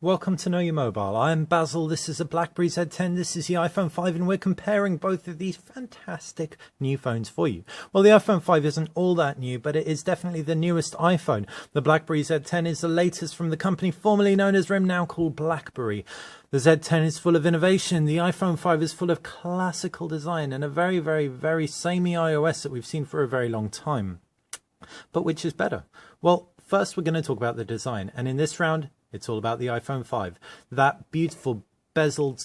Welcome to Know Your Mobile. I'm Basil, this is a BlackBerry Z10, this is the iPhone 5, and we're comparing both of these fantastic new phones for you. Well, the iPhone 5 isn't all that new, but it is definitely the newest iPhone. The BlackBerry Z10 is the latest from the company formerly known as RIM, now called BlackBerry. The Z10 is full of innovation, the iPhone 5 is full of classical design, and a very samey iOS that we've seen for a very long time. But which is better? Well, first we're going to talk about the design, and in this round, it's all about the iPhone 5. That beautiful bezeled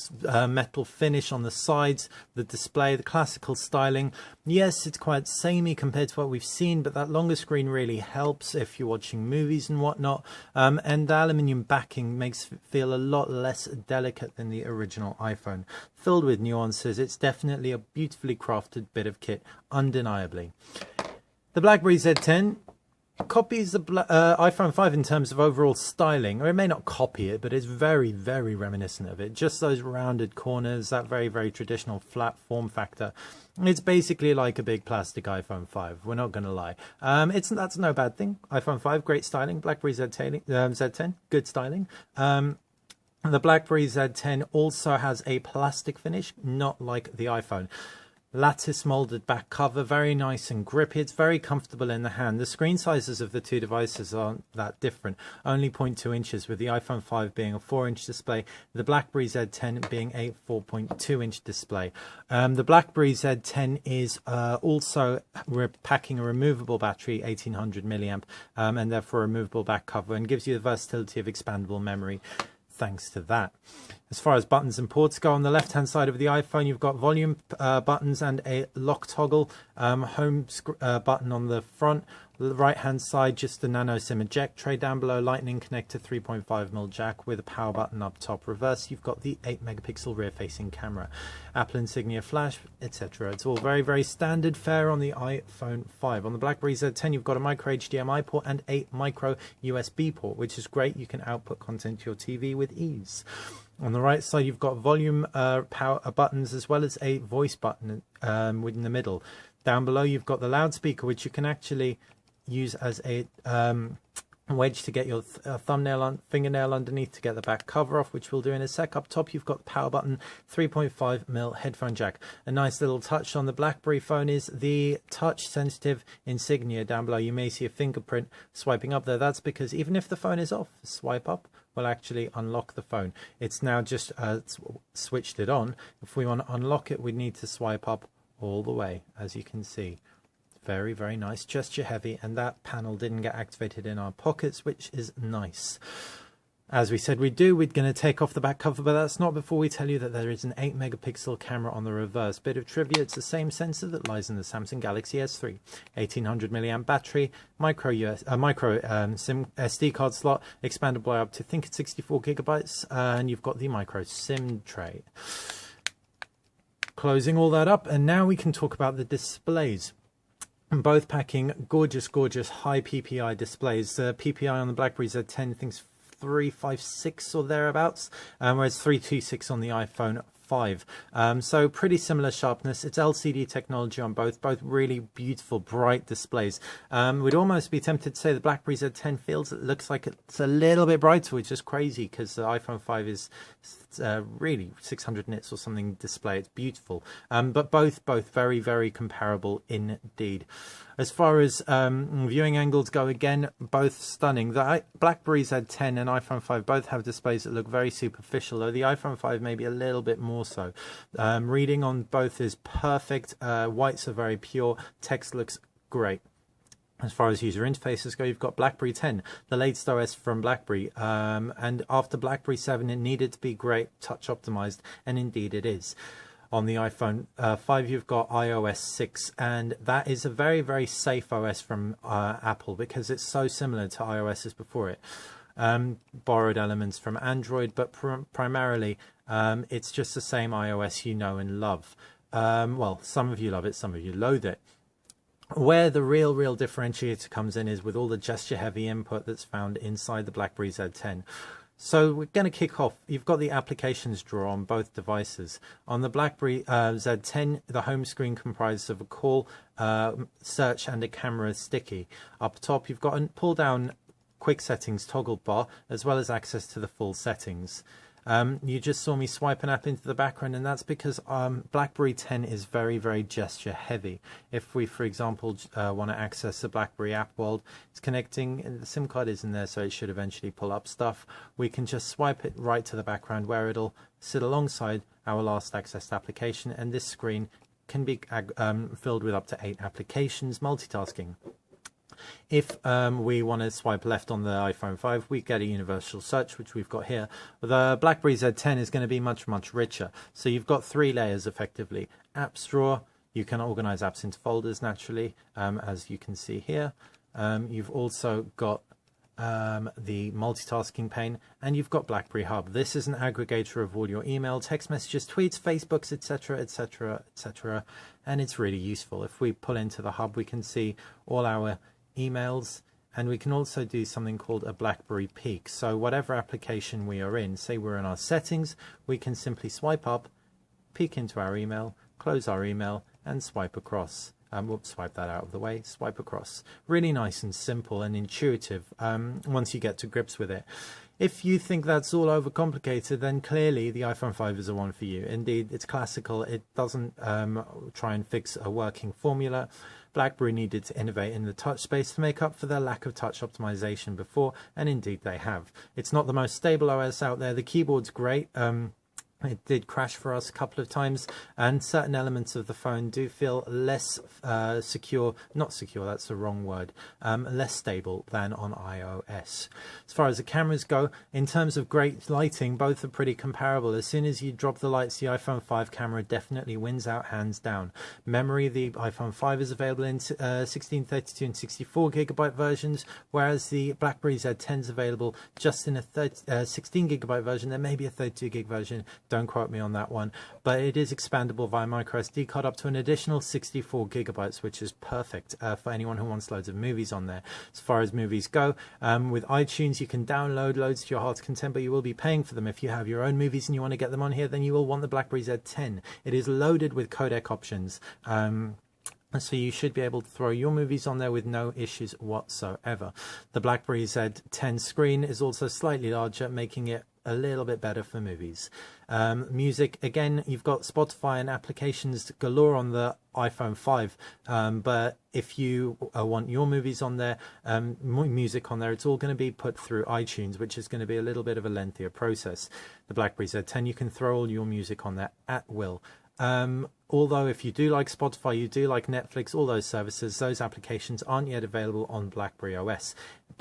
metal finish on the sides, the display, the classical styling. Yes, it's quite samey compared to what we've seen, but that longer screen really helps if you're watching movies and whatnot. And the aluminium backing makes it feel a lot less delicate than the original iPhone. Filled with nuances, it's definitely a beautifully crafted bit of kit, undeniably. The BlackBerry Z10 copies the iPhone 5 in terms of overall styling, or it may not copy it, but it's very reminiscent of it. Just those rounded corners, that very traditional flat form factor. It's basically like a big plastic iPhone 5. We're not going to lie. That's no bad thing. iPhone 5, great styling. BlackBerry Z10, good styling. The BlackBerry Z10 also has a plastic finish, not like the iPhone. Lattice molded back cover, very nice and grippy. It's very comfortable in the hand. The screen sizes of the two devices aren't that different, only 0.2 inches, with the iPhone 5 being a 4-inch display, the BlackBerry Z10 being a 4.2-inch display. The BlackBerry Z10 is also packing a removable battery, 1800 milliamp, and therefore a removable back cover, and gives you the versatility of expandable memory thanks to that. As far as buttons and ports go, on the left hand side of the iPhone you've got volume buttons and a lock toggle, home button on the front. The right hand side, just the nano SIM eject tray. Down below, lightning connector, 3.5mm jack with a power button up top. Reverse, you've got the 8 megapixel rear facing camera, Apple insignia flash, etc. It's all very standard fare on the iPhone 5. On the BlackBerry Z10 you've got a micro HDMI port and a micro USB port, which is great. You can output content to your TV with ease. On the right side you've got volume power buttons as well as a voice button within the middle. Down below you've got the loudspeaker, which you can actually use as a wedge to get your fingernail underneath to get the back cover off, which we'll do in a sec. Up top you've got the power button, 3.5mm headphone jack. A nice little touch on the BlackBerry phone is the touch sensitive insignia. Down below you may see a fingerprint swiping up there. That's because even if the phone is off, swipe up will actually unlock the phone. It's now just switched it on. If we want to unlock it, we need to swipe up all the way, as you can see. Very nice, gesture heavy, and that panel didn't get activated in our pockets, which is nice. As we said we're going to take off the back cover, but that's not before we tell you that there is an 8 megapixel camera on the reverse. Bit of trivia, it's the same sensor that lies in the Samsung Galaxy S3. 1800 milliamp battery, micro SIM SD card slot, expandable by up to, I think it's 64 gigabytes, and you've got the micro SIM tray. Closing all that up, and now we can talk about the displays. Both packing gorgeous high PPI displays. The PPI on the BlackBerry Z10 I think 356 or thereabouts, whereas 326 on the iPhone 5. So pretty similar sharpness. It's LCD technology on both really beautiful bright displays. We'd almost be tempted to say the BlackBerry Z10 looks like it's a little bit brighter, which is crazy because the iPhone 5 is really 600 nits or something display. It's beautiful, but both very comparable indeed. As far as viewing angles go, again, both stunning. The BlackBerry Z10 and iPhone 5 both have displays that look very superficial, though the iPhone 5 maybe a little bit more so. Reading on both is perfect. Whites are very pure. Text looks great. As far as user interfaces go, you've got BlackBerry 10, the latest OS from BlackBerry, and after BlackBerry 7 it needed to be great, touch optimized, and indeed it is. On the iPhone 5 you've got iOS 6, and that is a very safe OS from Apple because it's so similar to iOS as before it. Borrowed elements from Android, but primarily it's just the same iOS you know and love. Well, some of you love it, some of you loathe it. Where the real differentiator comes in is with all the gesture heavy input that's found inside the BlackBerry Z10. So we're going to kick off. You've got the applications drawer on both devices. On the BlackBerry Z10, the home screen comprises of a call, search and a camera sticky. Up top, you've got a pull down quick settings toggle bar, as well as access to the full settings. You just saw me swipe an app into the background, and that's because BlackBerry 10 is very, very gesture heavy. If we, for example, want to access the BlackBerry app world, it's connecting, and the SIM card is in there, so it should eventually pull up stuff. We can just swipe it right to the background where it'll sit alongside our last accessed application, and this screen can be filled with up to 8 applications, multitasking. If we want to swipe left on the iPhone 5, we get a universal search, which we've got here. The BlackBerry Z10 is going to be much, much richer. So you've got 3 layers effectively. Apps drawer, you can organize apps into folders naturally, as you can see here. You've also got the multitasking pane, and you've got BlackBerry Hub. This is an aggregator of all your email, text messages, tweets, Facebooks, etc., etc., etc., and it's really useful. If we pull into the hub, we can see all our emails, and we can also do something called a BlackBerry peek. So whatever application we are in, say we're in our settings, we can simply swipe up, peek into our email, close our email, and swipe across. Whoops, swipe that out of the way, swipe across. Really nice and simple and intuitive once you get to grips with it. If you think that's all overcomplicated, then clearly the iPhone 5 is the one for you. Indeed, it's classical. It doesn't try and fix a working formula. BlackBerry needed to innovate in the touch space to make up for their lack of touch optimization before, and indeed they have. It's not the most stable OS out there. The keyboard's great. It did crash for us a couple of times, and certain elements of the phone do feel less secure, not secure, that's the wrong word, less stable than on iOS. As far as the cameras go, in terms of great lighting, both are pretty comparable. As soon as you drop the lights, the iPhone 5 camera definitely wins out hands down. Memory, the iPhone 5 is available in 16, 32 and 64 gigabyte versions, whereas the BlackBerry Z10 is available just in a 16 gigabyte version. There may be a 32 gig version. Don't quote me on that one, but it is expandable via microSD card up to an additional 64 gigabytes, which is perfect for anyone who wants loads of movies on there. As far as movies go, with iTunes you can download loads to your heart's content, but you will be paying for them. If you have your own movies and you want to get them on here, then you will want the BlackBerry Z10. It is loaded with codec options. So you should be able to throw your movies on there with no issues whatsoever. The BlackBerry Z10 screen is also slightly larger, making it a little bit better for movies. Music, again, you've got Spotify and applications galore on the iPhone 5, but if you want your movies on there, music on there, it's all going to be put through iTunes, which is going to be a little bit of a lengthier process. The BlackBerry Z10, you can throw all your music on there at will. Although if you do like Spotify, you do like Netflix, all those services, those applications aren't yet available on BlackBerry OS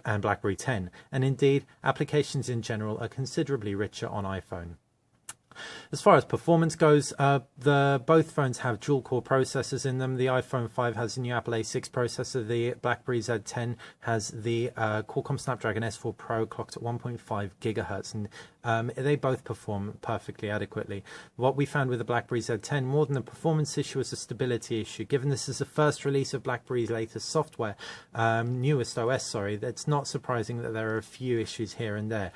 and BlackBerry 10. And indeed, applications in general are considerably richer on iPhone. As far as performance goes, both phones have dual-core processors in them. The iPhone 5 has a new Apple A6 processor. The BlackBerry Z10 has the Qualcomm Snapdragon S4 Pro clocked at 1.5 gigahertz, and they both perform perfectly adequately. What we found with the BlackBerry Z10, more than a performance issue, was a stability issue. Given this is the first release of BlackBerry's latest software, newest OS, sorry, it's not surprising that there are a few issues here and there.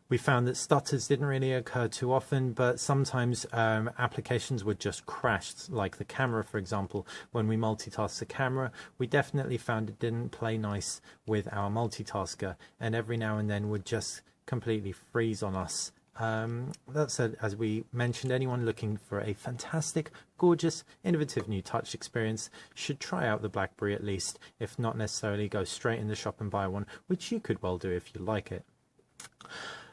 We found that stutters didn't really occur too often, but sometimes applications would just crash, like the camera, for example. When we multitask the camera, we definitely found it didn't play nice with our multitasker, and every now and then would just completely freeze on us. That said, as we mentioned, anyone looking for a fantastic, gorgeous, innovative new touch experience should try out the BlackBerry at least, if not necessarily go straight in the shop and buy one, which you could well do if you like it.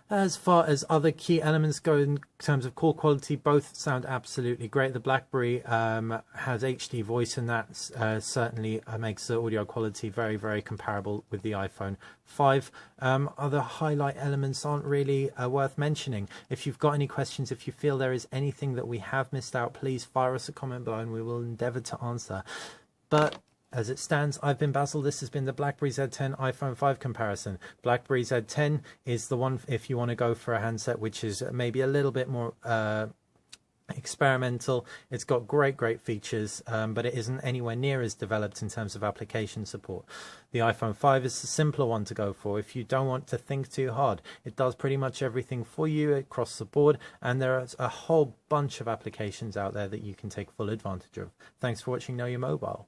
As far as other key elements go in terms of call quality, both sound absolutely great. The BlackBerry has HD voice, and that certainly makes the audio quality very, very comparable with the iPhone 5. Other highlight elements aren't really worth mentioning. If you've got any questions, if you feel there is anything that we have missed out, please fire us a comment below and we will endeavour to answer. But as it stands, I've been Basil. This has been the BlackBerry Z10 iPhone 5 comparison. BlackBerry Z10 is the one if you want to go for a handset which is maybe a little bit more experimental. It's got great features, but it isn't anywhere near as developed in terms of application support. The iPhone 5 is the simpler one to go for if you don't want to think too hard. It does pretty much everything for you across the board, and there are a whole bunch of applications out there that you can take full advantage of. Thanks for watching Know Your Mobile.